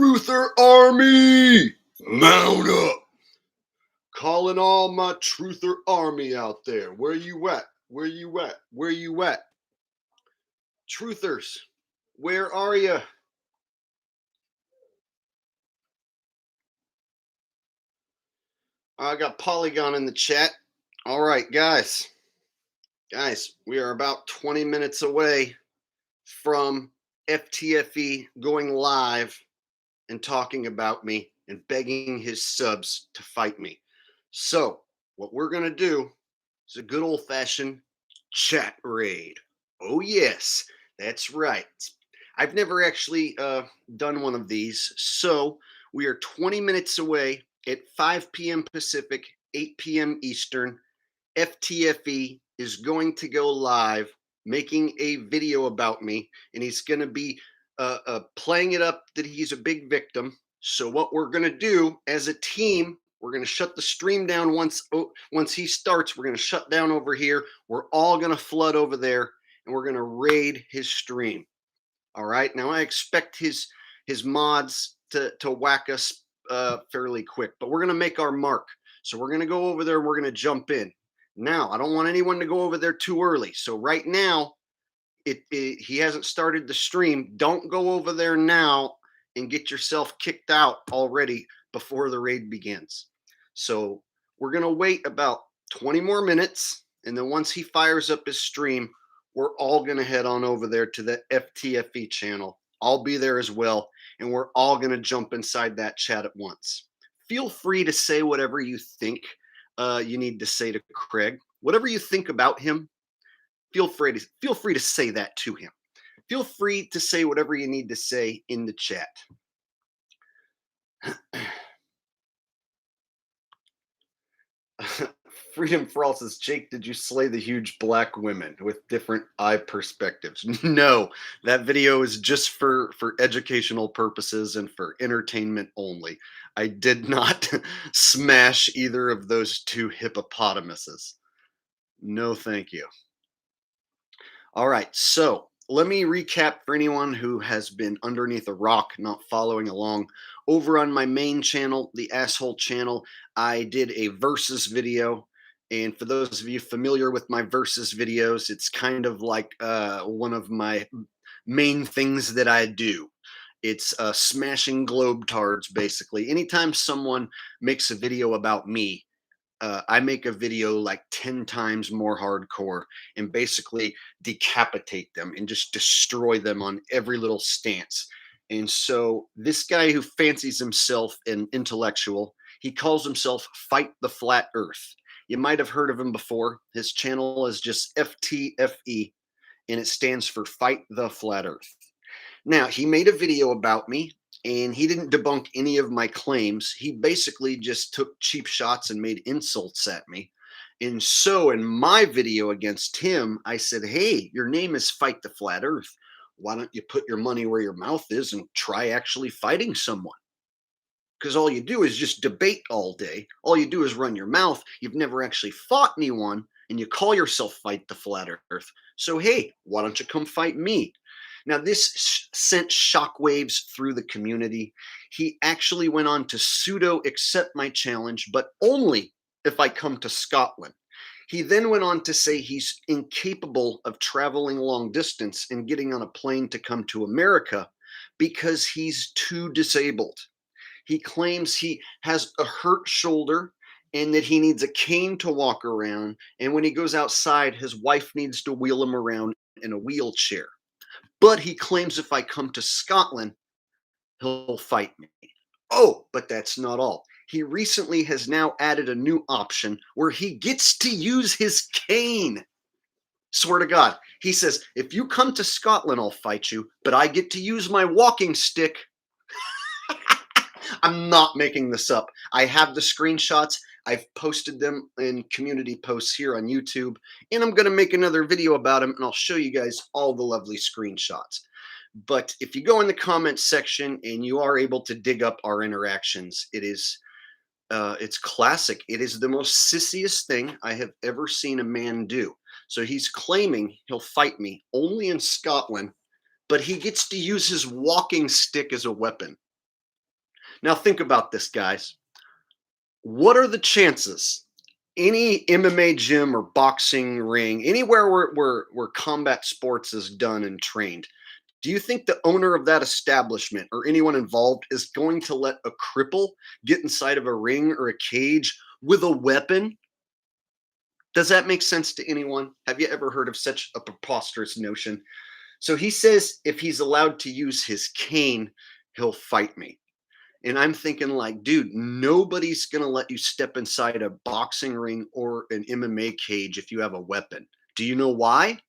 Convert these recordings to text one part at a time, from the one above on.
Truther Army, mount up. Calling all my Truther Army out there. Where you at? Where you at? Where you at? Truthers, where are you? I got Polygon in the chat. All right, guys. Guys, we are about 20 minutes away from FTFE going live and talking about me and begging his subs to fight me. So, what we're going to do is a good old-fashioned chat raid. Oh, yes, that's right. I've never actually done one of these. So, we are 20 minutes away at 5 p.m. Pacific, 8 p.m. Eastern. FTFE is going to go live making a video about me, and he's going to be playing it up that he's a big victim. So what we're going to do as a team, we're going to shut the stream down once he starts. We're going to shut down over here. We're all going to flood over there, and we're going to raid his stream. All right. Now I expect his mods to whack us fairly quick, but we're going to make our mark. So we're going to go over there and we're going to jump in. Now, I don't want anyone to go over there too early. So right now, he hasn't started the stream. Don't go over there now and get yourself kicked out already before the raid begins. So we're going to wait about 20 more minutes. And then once he fires up his stream, we're all going to head on over there to the FTFE channel. I'll be there as well. And we're all going to jump inside that chat at once. Feel free to say whatever you think you need to say to Craig. Whatever you think about him, feel free to say that to him. Feel free to say whatever you need to say in the chat. Freedom for All says, Jake, did you slay the huge black women with different eye perspectives? No, that video is just for educational purposes and for entertainment only. I did not smash either of those two hippopotamuses. No, thank you. All right, so let me recap for anyone who has been underneath a rock, not following along. Over on my main channel, the Asshole channel, I did a versus video. And for those of you familiar with my versus videos, it's kind of like one of my main things that I do. It's smashing globetards, basically. Anytime someone makes a video about me, I make a video like 10 times more hardcore and basically decapitate them and just destroy them on every little stance. And so this guy who fancies himself an intellectual, he calls himself Fight the Flat Earth. You might have heard of him before. His channel is just FTFE, and it stands for Fight the Flat Earth. Now, he made a video about me, and he didn't debunk any of my claims. He basically just took cheap shots and made insults at me. And so in my video against him, I said, hey, your name is Fight the Flat Earth. Why don't you put your money where your mouth is and try actually fighting someone? Because all you do is just debate all day. All you do is run your mouth. You've never actually fought anyone, and you call yourself Fight the Flat Earth. So, hey, why don't you come fight me? Now, this sent shockwaves through the community. He actually went on to pseudo accept my challenge, but only if I come to Scotland. He then went on to say he's incapable of traveling long distance and getting on a plane to come to America because he's too disabled. He claims he has a hurt shoulder and that he needs a cane to walk around. And when he goes outside, his wife needs to wheel him around in a wheelchair. But he claims if I come to Scotland, he'll fight me. Oh, but that's not all. He recently has now added a new option where he gets to use his cane. Swear to God. He says, if you come to Scotland, I'll fight you, but I get to use my walking stick. I'm not making this up. I have the screenshots. I've posted them in community posts here on YouTube, and I'm going to make another video about them, and I'll show you guys all the lovely screenshots. But if you go in the comments section and you are able to dig up our interactions, it's classic. It is the most sissiest thing I have ever seen a man do. So he's claiming he'll fight me only in Scotland, but he gets to use his walking stick as a weapon. Now think about this, guys. What are the chances any MMA gym or boxing ring, anywhere where combat sports is done and trained, do you think the owner of that establishment or anyone involved is going to let a cripple get inside of a ring or a cage with a weapon? Does that make sense to anyone? Have you ever heard of such a preposterous notion? So he says if he's allowed to use his cane, he'll fight me. And I'm thinking, like, dude, nobody's going to let you step inside a boxing ring or an MMA cage if you have a weapon. Do you know why?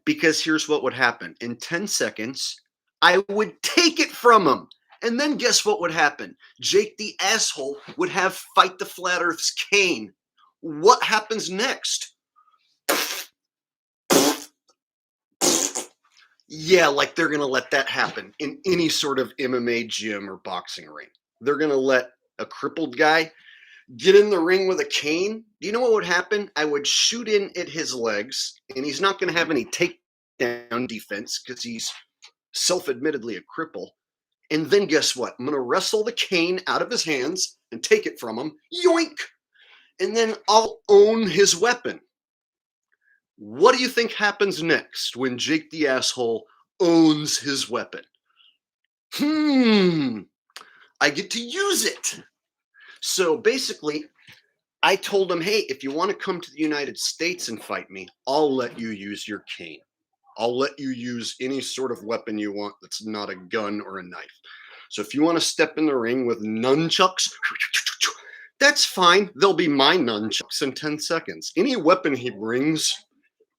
Because here's what would happen. In 10 seconds, I would take it from him. And then guess what would happen? Jake the asshole would have Fight the Flat Earth's cane. What happens next? Yeah, like they're going to let that happen in any sort of MMA gym or boxing ring. They're going to let a crippled guy get in the ring with a cane. Do you know what would happen? I would shoot in at his legs, and he's not going to have any takedown defense because he's self-admittedly a cripple. And then guess what? I'm going to wrestle the cane out of his hands and take it from him. Yoink! And then I'll own his weapon. What do you think happens next when Jake the asshole owns his weapon? I get to use it. So basically, I told him, hey, if you want to come to the United States and fight me, I'll let you use your cane. I'll let you use any sort of weapon you want that's not a gun or a knife. So if you want to step in the ring with nunchucks, that's fine. They'll be my nunchucks in 10 seconds. Any weapon he brings,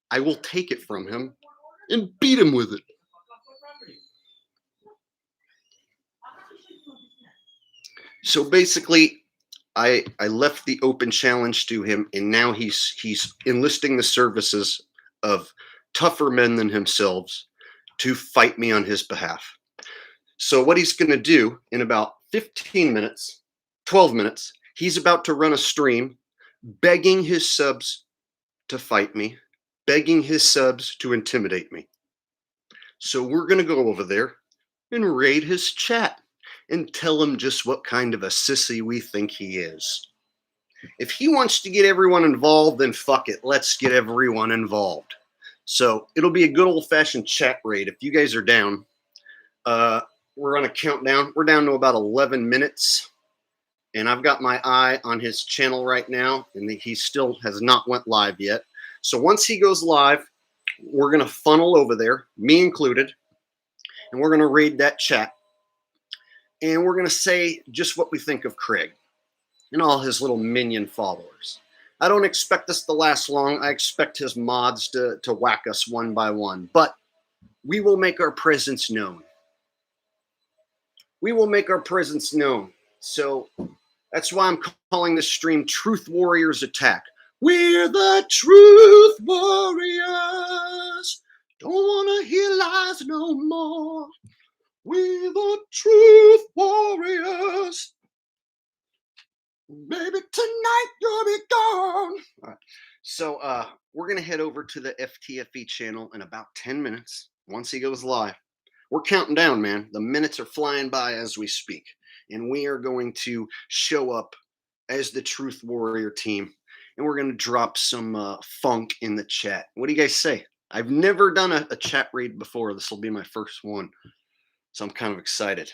I will take it from him and beat him with it. So basically, I left the open challenge to him, and now he's enlisting the services of tougher men than himself to fight me on his behalf. So what he's going to do in about 15 minutes, 12 minutes, he's about to run a stream begging his subs to fight me, begging his subs to intimidate me. So we're going to go over there and raid his chat and tell him just what kind of a sissy we think he is. If he wants to get everyone involved, then fuck it. Let's get everyone involved. So it'll be a good old-fashioned chat raid. If you guys are down, we're on a countdown. We're down to about 11 minutes. And I've got my eye on his channel right now, and he still has not went live yet. So once he goes live, we're going to funnel over there, me included, and we're going to raid that chat. And we're going to say just what we think of Craig and all his little minion followers. I don't expect this to last long. I expect his mods to whack us one by one. But we will make our presence known. We will make our presence known. So that's why I'm calling this stream Truth Warriors Attack. We're the Truth Warriors. Don't want to hear lies no more. We're the Truth Warriors. Baby, tonight you'll be gone. All right. So we're going to head over to the FTFE channel in about 10 minutes once he goes live. We're counting down, man. The minutes are flying by as we speak. And we are going to show up as the Truth Warrior team. And we're going to drop some funk in the chat. What do you guys say? I've never done a chat raid before. This will be my first one. So I'm kind of excited.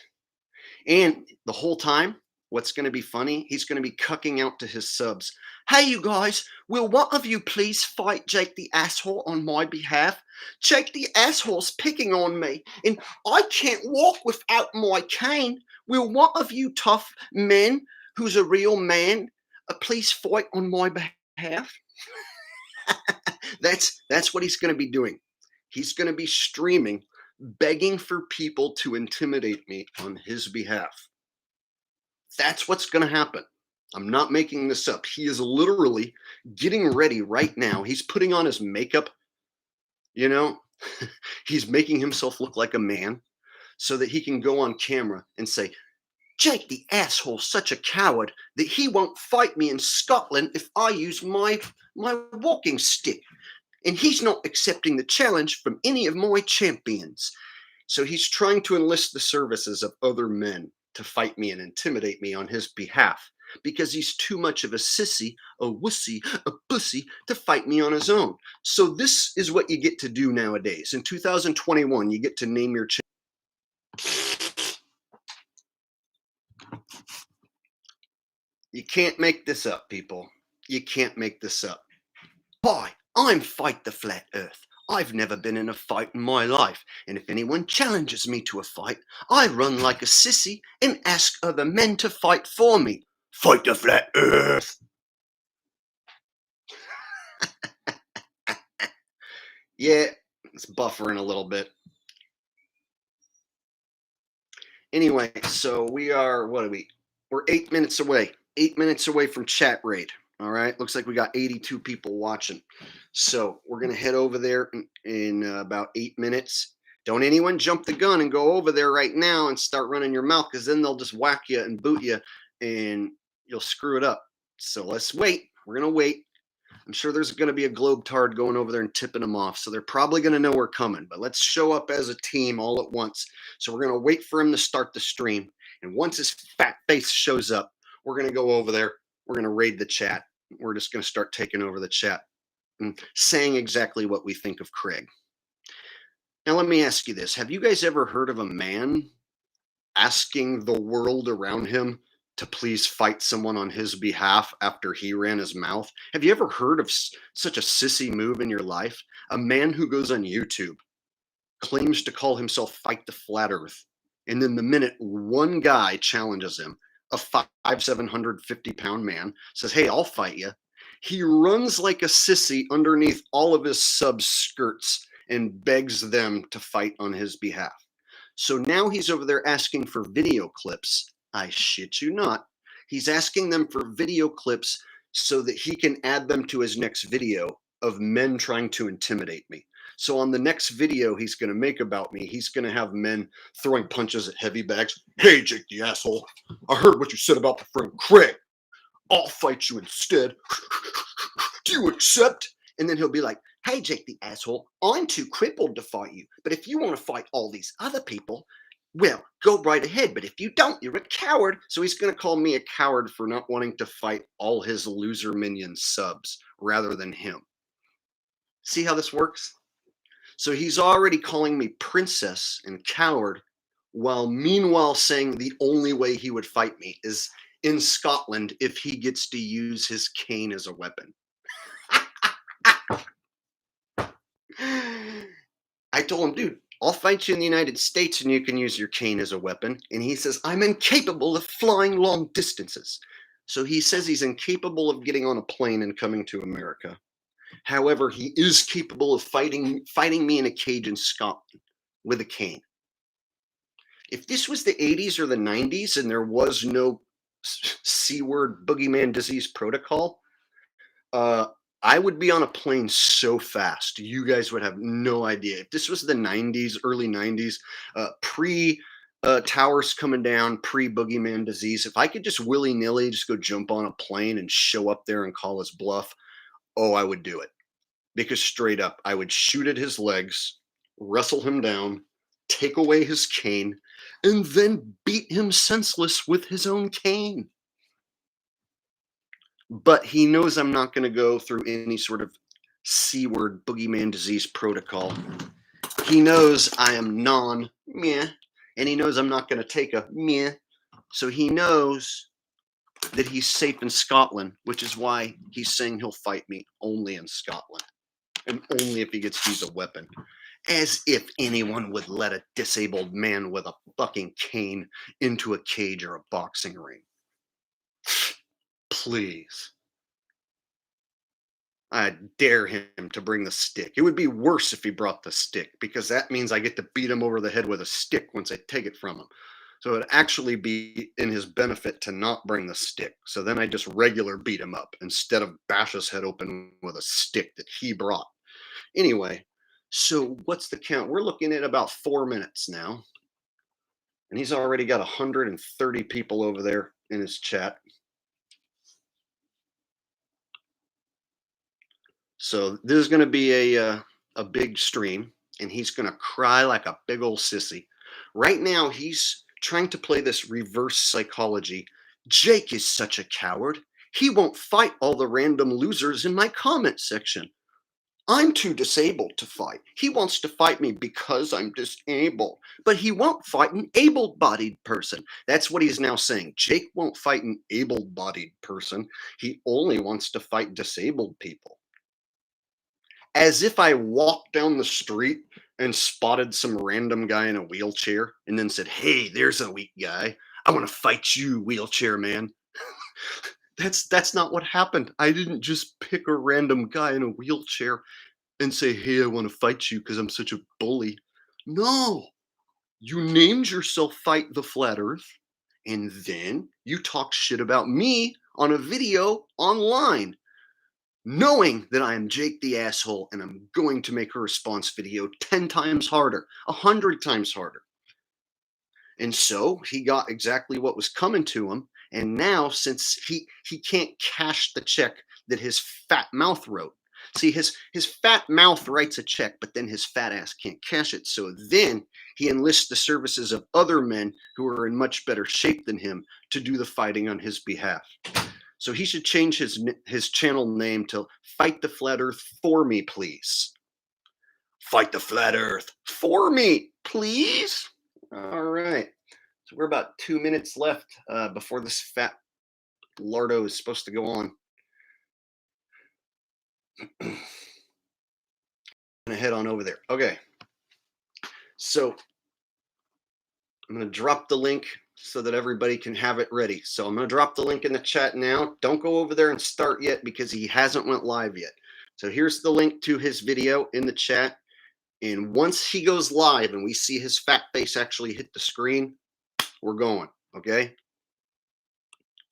And the whole time, what's going to be funny, he's going to be cucking out to his subs. Hey, you guys, will one of you please fight Jake the asshole on my behalf? Jake the asshole's picking on me, and I can't walk without my cane. Will one of you tough men who's a real man please fight on my behalf? That's what he's going to be doing. He's going to be streaming, begging for people to intimidate me on his behalf. That's what's going to happen. I'm not making this up. He is literally getting ready right now. He's putting on his makeup, you know. He's making himself look like a man so that he can go on camera and say, Jake the asshole's such a coward that he won't fight me in Scotland if I use my walking stick. And he's not accepting the challenge from any of my champions. So he's trying to enlist the services of other men. to fight me and intimidate me on his behalf because he's too much of a sissy, a wussy, a pussy to fight me on his own. So this is what you get to do nowadays. In 2021, you get to name your You can't make this up, people. You can't make this up. Hi, I'm Fight the Flat Earth. I've never been in a fight in my life, and if anyone challenges me to a fight, I run like a sissy and ask other men to fight for me. Fight the Flat Earth! Yeah, it's buffering a little bit. Anyway, so we are, what are we? We're 8 minutes away. 8 minutes away from chat raid. All right. Looks like we got 82 people watching. So we're going to head over there in about 8 minutes. Don't anyone jump the gun and go over there right now and start running your mouth, because then they'll just whack you and boot you and you'll screw it up. So let's wait. We're going to wait. I'm sure there's going to be a globetard going over there and tipping them off. So they're probably going to know we're coming. But let's show up as a team all at once. So we're going to wait for him to start the stream. And once his fat face shows up, we're going to go over there. We're going to raid the chat. We're just going to start taking over the chat and saying exactly what we think of Craig. Now, let me ask you this. Have you guys ever heard of a man asking the world around him to please fight someone on his behalf after he ran his mouth? Have you ever heard of such a sissy move in your life? A man who goes on YouTube, claims to call himself Fight the Flat Earth, and then the minute one guy challenges him, a 750-pound man, says, hey, I'll fight you, he runs like a sissy underneath all of his sub skirts and begs them to fight on his behalf. So now he's over there asking for video clips. I shit you not. He's asking them for video clips so that he can add them to his next video of men trying to intimidate me. So on the next video he's going to make about me, he's going to have men throwing punches at heavy bags. Hey, Jake the asshole, I heard what you said about my friend Craig. I'll fight you instead. Do you accept? And then he'll be like, hey, Jake the asshole, I'm too crippled to fight you. But if you want to fight all these other people, well, go right ahead. But if you don't, you're a coward. So he's going to call me a coward for not wanting to fight all his loser minion subs rather than him. See how this works? So he's already calling me princess and coward, while meanwhile saying the only way he would fight me is in Scotland if he gets to use his cane as a weapon. I told him, dude, I'll fight you in the United States and you can use your cane as a weapon. And he says, I'm incapable of flying long distances. So he says he's incapable of getting on a plane and coming to America. However, he is capable of fighting me in a cage in Scotland with a cane. If this was the 80s or the 90s and there was no C-word boogeyman disease protocol, I would be on a plane so fast, you guys would have no idea. If this was the 90s, early 90s, pre-towers coming down, pre-boogeyman disease, if I could just willy-nilly just go jump on a plane and show up there and call his bluff, oh, I would do it. Because straight up, I would shoot at his legs, wrestle him down, take away his cane, and then beat him senseless with his own cane. But he knows I'm not going to go through any sort of C-word boogeyman disease protocol. He knows I am non-meh, and he knows I'm not going to take a meh. So he knows that he's safe in Scotland, which is why he's saying he'll fight me only in Scotland. And only if he gets to use a weapon. As if anyone would let a disabled man with a fucking cane into a cage or a boxing ring. Please. I dare him to bring the stick. It would be worse if he brought the stick, because that means I get to beat him over the head with a stick once I take it from him. So it'd actually be in his benefit to not bring the stick. So then I just regular beat him up instead of bash his head open with a stick that he brought. Anyway, so what's the count? We're looking at about 4 minutes now. And he's already got 130 people over there in his chat. So this is going to be a big stream, and he's going to cry like a big old sissy. Right now, he's trying to play this reverse psychology. Jake is such a coward. He won't fight all the random losers in my comment section. I'm too disabled to fight. He wants to fight me because I'm disabled, but he won't fight an able-bodied person. That's what he's now saying. Jake won't fight an able-bodied person. He only wants to fight disabled people. As if I walked down the street and spotted some random guy in a wheelchair and then said, "Hey, there's a weak guy. I want to fight you, wheelchair man." That's not what happened. I didn't just pick a random guy in a wheelchair and say, "Hey, I want to fight you because I'm such a bully." No, you named yourself Fight the Flat Earth, and then you talk shit about me on a video online, knowing that I am Jake the asshole and I'm going to make a response video 10 times harder, 100 times harder. And so he got exactly what was coming to him. And now, since he can't cash the check that his fat mouth wrote. See, his fat mouth writes a check, but then his fat ass can't cash it. So then he enlists the services of other men who are in much better shape than him to do the fighting on his behalf. So he should change his channel name to Fight the Flat Earth for me, please. Fight the Flat Earth for me, please. All right. So we're about 2 minutes left before this fat lardo is supposed to go on. I'm gonna head on over there. Okay. So I'm gonna drop the link so that everybody can have it ready. So I'm gonna drop the link in the chat now. Don't go over there and start yet because he hasn't went live yet. So here's the link to his video in the chat. And once he goes live and we see his fat face actually hit the screen, we're going, okay?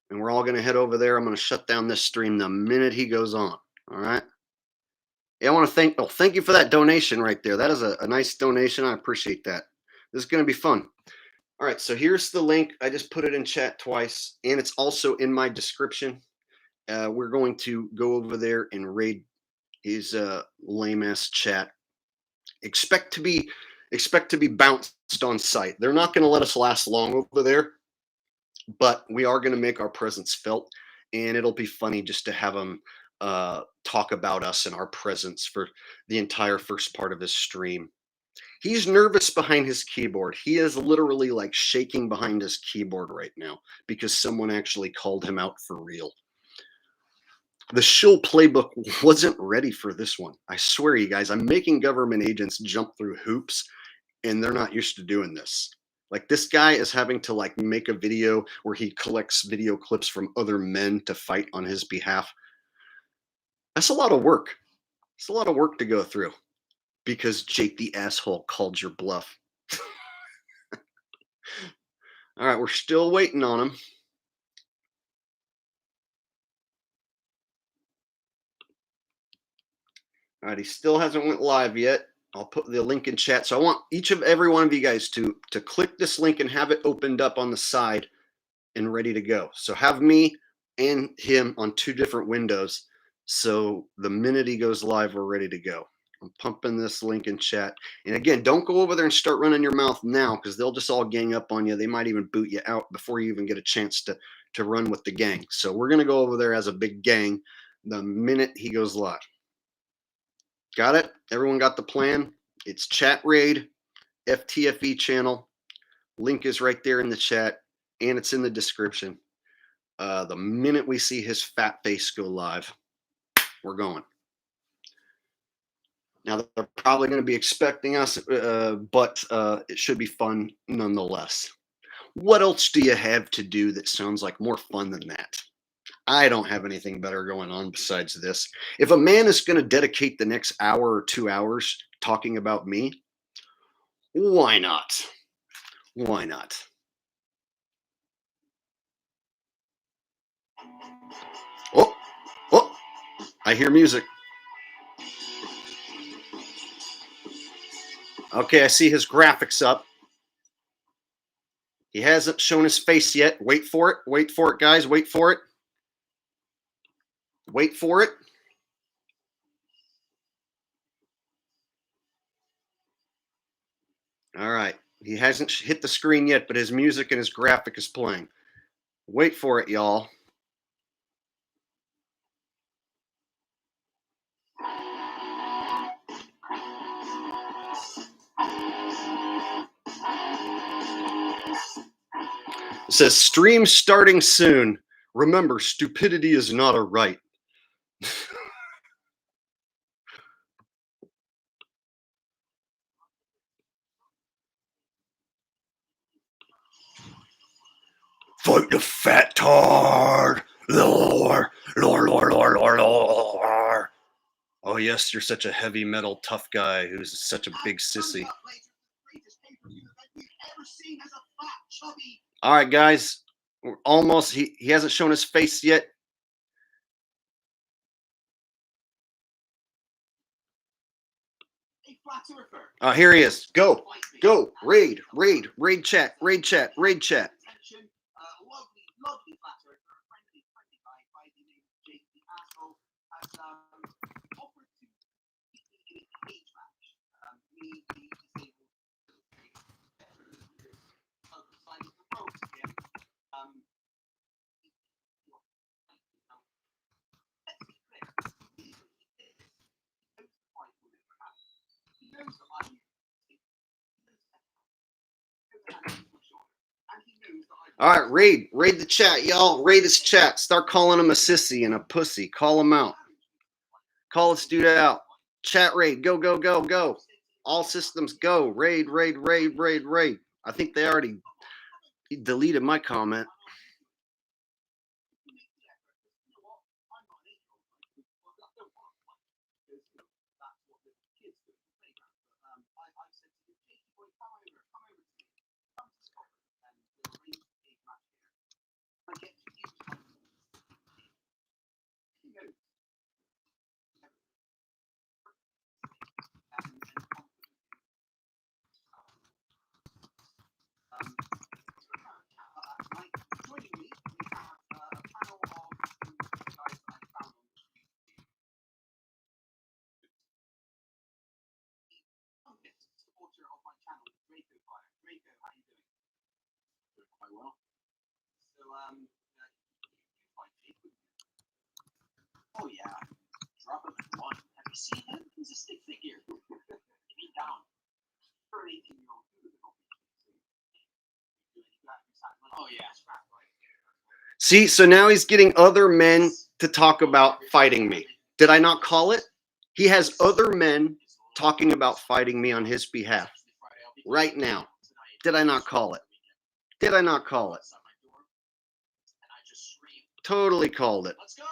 And we're all going to head over there. I'm going to shut down this stream the minute he goes on, all right? Yeah, I want to thank you for that donation right there. That is a nice donation. I appreciate that. This is going to be fun. All right, so here's the link. I just put it in chat twice, and it's also in my description. We're going to go over there and raid his lame-ass chat. Expect to be bounced on sight. They're not going to let us last long over there, but we are going to make our presence felt, and it'll be funny just to have them talk about us and our presence for the entire first part of his stream. He's nervous behind his keyboard. He is literally like shaking behind his keyboard right now because someone actually called him out for real. The shill playbook wasn't ready for this one. I swear, you guys, I'm making government agents jump through hoops, and they're not used to doing this. Like, this guy is having to like make a video where he collects video clips from other men to fight on his behalf. That's a lot of work. It's a lot of work to go through because Jake the asshole called your bluff. All right, we're still waiting on him. All right, he still hasn't went live yet. I'll put the link in chat. So I want every one of you guys to click this link and have it opened up on the side and ready to go. So have me and him on 2 different windows. So the minute he goes live, we're ready to go. I'm pumping this link in chat. And again, don't go over there and start running your mouth now because they'll just all gang up on you. They might even boot you out before you even get a chance to run with the gang. So we're going to go over there as a big gang the minute he goes live. Got it? Everyone got the plan? It's chat raid, FTFE channel. Link is right there in the chat, and it's in the description. The minute we see his fat face go live, we're going. Now, they're probably going to be expecting us, but it should be fun nonetheless. What else do you have to do that sounds like more fun than that? I don't have anything better going on besides this. If a man is going to dedicate the next hour or 2 hours talking about me, why not? Why not? Oh, oh, I hear music. Okay, I see his graphics up. He hasn't shown his face yet. Wait for it. Wait for it, guys. Wait for it. Wait for it. All right. He hasn't hit the screen yet, but his music and his graphic is playing. Wait for it, y'all. It says stream starting soon. Remember, stupidity is not a right. Fight the fat tard. Lore, lore, lore, lore, lore, lore. Oh yes, you're such a heavy metal tough guy who's such a big sissy. All right, guys, we're almost. He hasn't shown his face yet. Here he is. Go, go, raid, raid, raid chat, raid chat, raid chat. All right, raid the chat, y'all. Raid his chat. Start calling him a sissy and a pussy. Call him out. Call this dude out. Chat raid. Go, go, go, go. All systems go. Raid, raid, raid, raid, raid. I think they already deleted my comment. Oh yeah, drop him at one. Have you seen him? He's a stick figure. He's down. For an 18-year-old dude. Oh yeah. See, so now he's getting other men to talk about fighting me. Did I not call it? He has other men talking about fighting me on his behalf right now. Did I not call it? Did I not call it? Totally called it. Let's go.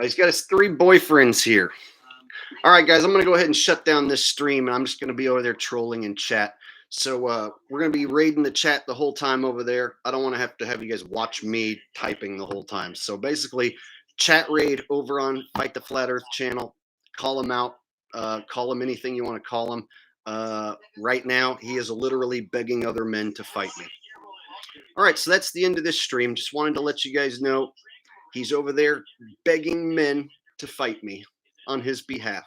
He's got his 3 boyfriends here. All right, guys, I'm going to go ahead and shut down this stream, and I'm just going to be over there trolling in chat. So we're going to be raiding the chat the whole time over there. I don't want to have you guys watch me typing the whole time. So basically, chat raid over on Fight the Flat Earth channel. Call him out. Call him anything you want to call him. Right now, he is literally begging other men to fight me. All right, so that's the end of this stream. Just wanted to let you guys know he's over there begging men to fight me on his behalf.